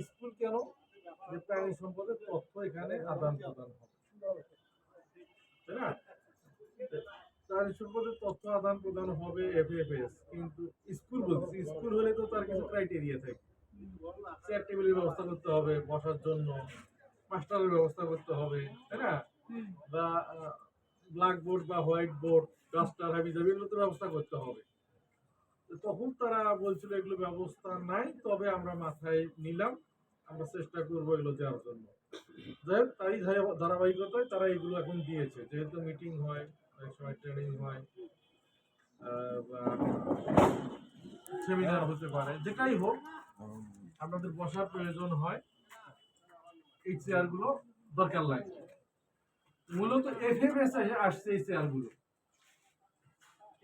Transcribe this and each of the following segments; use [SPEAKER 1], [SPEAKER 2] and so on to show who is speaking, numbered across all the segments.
[SPEAKER 1] School কেন যে প্রাণী সম্পদের তথ্য এখানে আদান প্রদান হবে, তাই না? প্রাণী সম্পদের তথ্য আদান প্রদান হবে এফএফএস, কিন্তু স্কুল বলছি, স্কুল হলে তো তার কিছু ক্রাইটেরিয়া থাকে। চেয়ার টেবিলের ব্যবস্থা করতে হবে, বসার জন্য মাস্টারের ব্যবস্থা করতে হবে, তাই না? বা ব্ল্যাকবোর্ড বা হোয়াইট বোর্ড, ডাস্টার, হাবিজাবি, এগুলো তো ব্যবস্থা করতে হবে। তখন তারা বলছিল এগুলো ব্যবস্থা নাই, তবে আমরা মাথায় নিলাম, আমরা চেষ্টা করবো এগুলো দেওয়ার জন্য। যাই হোক, তারই ধারাবাহিকতায় তারা এগুলো এখন দিয়েছে, যেহেতু মিটিং হয়, অনেক সময় ট্রেনিং হয়, বা সেমিনার হতে পারে, যেটাই হোক আপনাদের বসার প্রয়োজন হয়, এই চেয়ার গুলো দরকার লাগে। মূলত এফএফএস আসছে এই চেয়ার গুলো,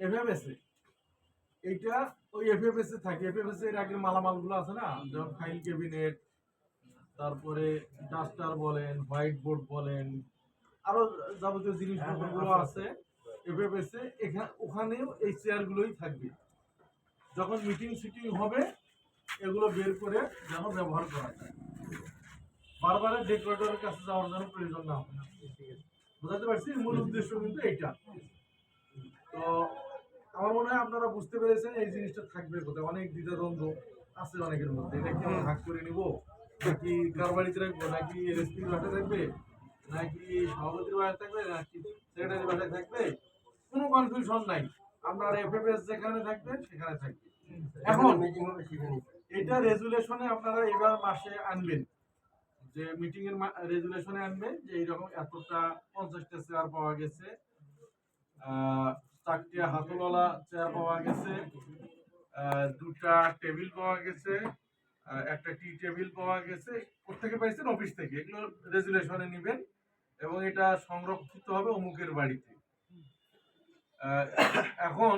[SPEAKER 1] এফএফএস এইটা ওই এফএফএস এ থাকে। এফএফএস এর আগের মালামাল গুলো আছে না, যেমন ফাইল ক্যাবিনেট, তারপরে ডাস্টার বলেন, হোয়াইট বোর্ড বলেন, আরো যাবতীয় জিনিসপত্র গুলো আছে এফএফএস এ, ওখানেও এই চেয়ার গুলোই থাকবে। যখন মিটিং সিটিং হবে এগুলো বের করে যেন ব্যবহার করা যায়, বারবার ডেকোরেটরের কাছে যাওয়ার জন্য প্রয়োজন না হবে। বুঝাতে পারছি? মূল উদ্দেশ্য কিন্তু এইটা। তো আমার মনে হয় আপনারা বুঝতে পেরেছেন এই জিনিসটা থাকবে কোথায়। অনেক দ্বিধাদ্বন্দ্ব আছে অনেকের মধ্যে, এটা কি ভাগ করে নিব, নাকি কার বাড়িতে রাখবো, নাকি এসপির বাসায় থাকবে, নাকি সভাপতির বাসায় থাকবে, নাকি সেক্রেটারির বাসায় থাকবে, কোনো কনফিউশন নাই। আপনার এফএফএস যেখানে থাকবেন সেখানে থাকবে। এখন এটা রেজুলেশনে আপনারা এবার মাসে আনবেন, যে মিটিং এর রেজুলেশনে আনবেন যে এইরকম এতটা 50টা চেয়ার পাওয়া গেছে, 4টা হাতলওয়ালা চেয়ার পাওয়া গেছে, 2টা টেবিল পাওয়া গেছে, একটা টি টেবিল পাওয়া গেছে, কোথেকে পাইছেন? অফিস থেকে। এগুলো রেজুলেশনে নেবেন এবং এটা সংরক্ষিত হবে অমুকের বাড়িতে। এখন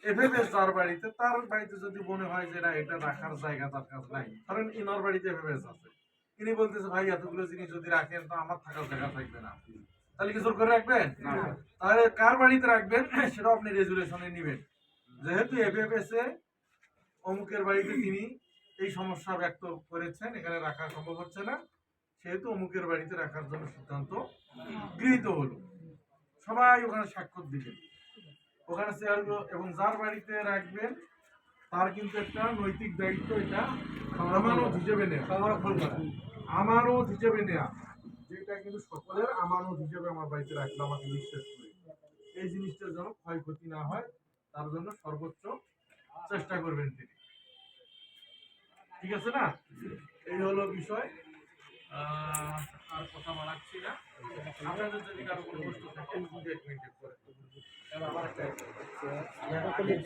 [SPEAKER 1] এফএফএস যার বাড়িতে, তার বাড়িতে যদি মনে হয় যে না এটা রাখার জায়গা তার কাছে নাই, ধরেন ইনার বাড়িতে এফএফএস আছে, তিনি বলতেছে ভাই এতগুলো জিনিস যদি রাখেন তো আমার থাকার জায়গা থাকবে না, তাহলে কি জোর করে রাখবেন? তাহলে কার বাড়িতে রাখবেন সেটাও আপনি রেজুলেশনে নেবেন। যেহেতু এফএফএস এ অমুকের বাড়িতে তিনি এই সমস্যা ব্যক্ত করেছেন, এখানে রাখা সম্ভব হচ্ছে না, সেহেতু অমুকের বাড়িতে রাখার জন্য সিদ্ধান্ত গৃহীত হলো। সবাই ওখানে স্বাক্ষর দিবেন, ওখানে চেয়ারগুলো, এবং যার বাড়িতে রাখবেন তার কিন্তু একটা নৈতিক দায়িত্ব, এটা আমানত হিসেবে নেওয়া, সংরক্ষণ করা, আমানত হিসেবে নেওয়া, যেটা কিন্তু সকলের আমানত হিসেবে আমার বাড়িতে রাখলে আমাকে বিশ্বাস করি, এই জিনিসটার যেন ক্ষয়ক্ষতি না হয় তার জন্য সর্বোচ্চ চেষ্টা করবেন তিনি। ঠিক আছে না? এই হলো বিষয়। আর কথা বাড়াচ্ছি না, আপনাদের যদি কারো কোনো প্রশ্ন থাকে 2 মিনিট পরে।